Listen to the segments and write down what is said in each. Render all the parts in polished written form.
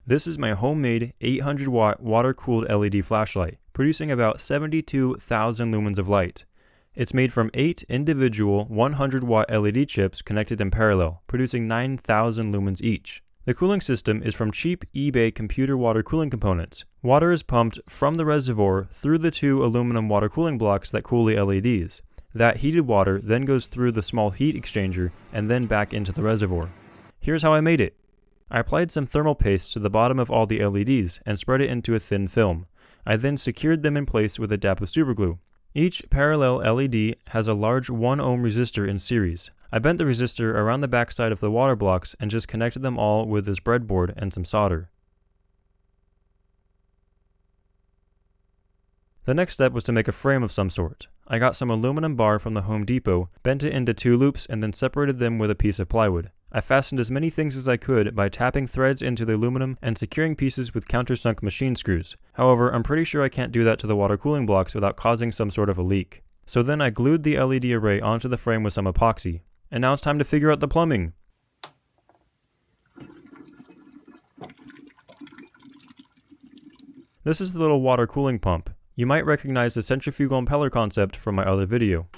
This is my homemade 800 watt water-cooled LED flashlight, producing about 72,000 lumens of light. It's made from 8 individual 100 watt LED chips connected in parallel, producing 9,000 lumens each. The cooling system is from cheap eBay computer water cooling components. Water is pumped from the reservoir through the 2 aluminum water cooling blocks that cool the LEDs. That heated water then goes through the small heat exchanger and then back into the reservoir. Here's how I made it. I applied some thermal paste to the bottom of all the LEDs and spread it into a thin film. I then secured them in place with a dab of superglue. Each parallel LED has a large 1 ohm resistor in series. I bent the resistor around the backside of the water blocks and just connected them all with this breadboard and some solder. The next step was to make a frame of some sort. I got some aluminum bar from the Home Depot, bent it into 2 loops, and then separated them with a piece of plywood. I fastened as many things as I could by tapping threads into the aluminum and securing pieces with countersunk machine screws. However, I'm pretty sure I can't do that to the water cooling blocks without causing some sort of a leak. So then I glued the LED array onto the frame with some epoxy. And now it's time to figure out the plumbing. This is the little water cooling pump. You might recognize the centrifugal impeller concept from my other video.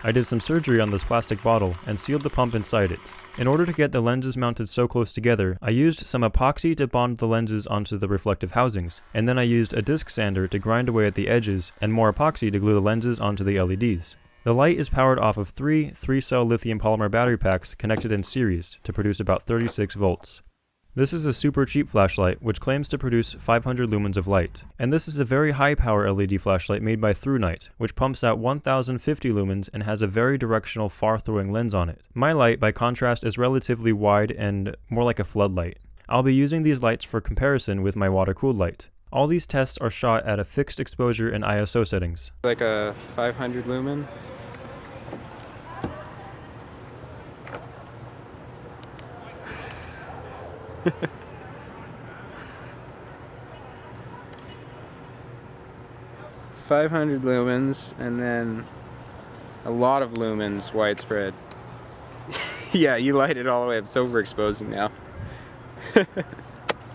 I did some surgery on this plastic bottle and sealed the pump inside it. In order to get the lenses mounted so close together, I used some epoxy to bond the lenses onto the reflective housings, and then I used a disc sander to grind away at the edges and more epoxy to glue the lenses onto the LEDs. The light is powered off of 3 3-cell lithium polymer battery packs connected in series to produce about 36 volts. This is a super cheap flashlight which claims to produce 500 lumens of light. And this is a very high power LED flashlight made by ThruNite, which pumps out 1050 lumens and has a very directional far throwing lens on it. My light by contrast is relatively wide and more like a floodlight. I'll be using these lights for comparison with my water cooled light. All these tests are shot at a fixed exposure and ISO settings. Like a 500 lumen. $500 lumens and then a lot of lumens widespread. Yeah, you light it all the way up. It's overexposing now.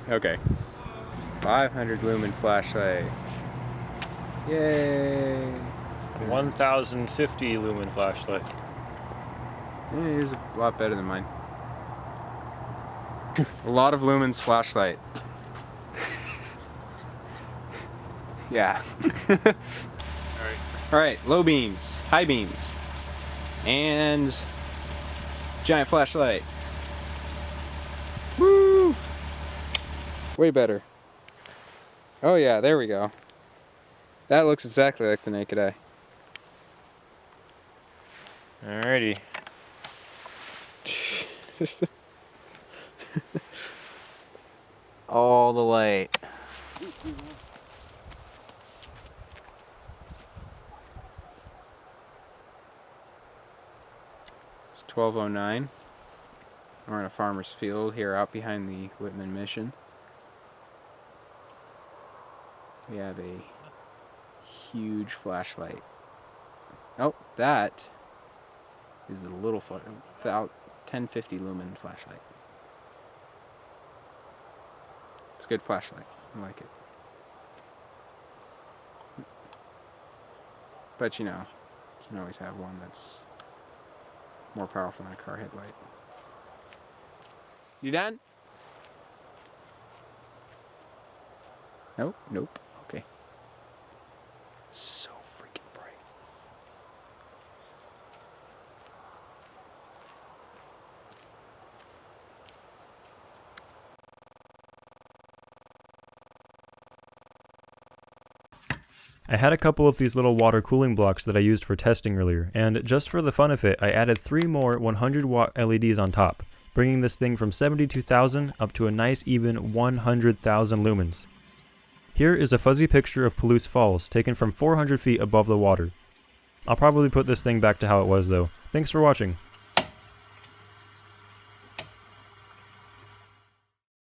Okay. 500 lumen flashlight. Yay! 1050 lumen flashlight. Yeah, yours is a lot better than mine. A lot of lumens flashlight. Yeah. Alright, low beams, high beams, and giant flashlight. Woo! Way better. Oh yeah, there we go. That looks exactly like the naked eye. Alrighty. All the light. It's 12:09. We're in a farmer's field here out behind the Whitman Mission. We have a huge flashlight. Oh, that is the little about 1050 lumen flashlight. It's a good flashlight. I like it. But you know, you can always have one that's more powerful than a car headlight. You done? Nope, nope. Okay. So freaking bright. I had a couple of these little water cooling blocks that I used for testing earlier, and just for the fun of it, I added 3 more 100 watt LEDs on top, bringing this thing from 72,000 up to a nice even 100,000 lumens. Here is a fuzzy picture of Palouse Falls taken from 400 feet above the water. I'll probably put this thing back to how it was though. Thanks for watching.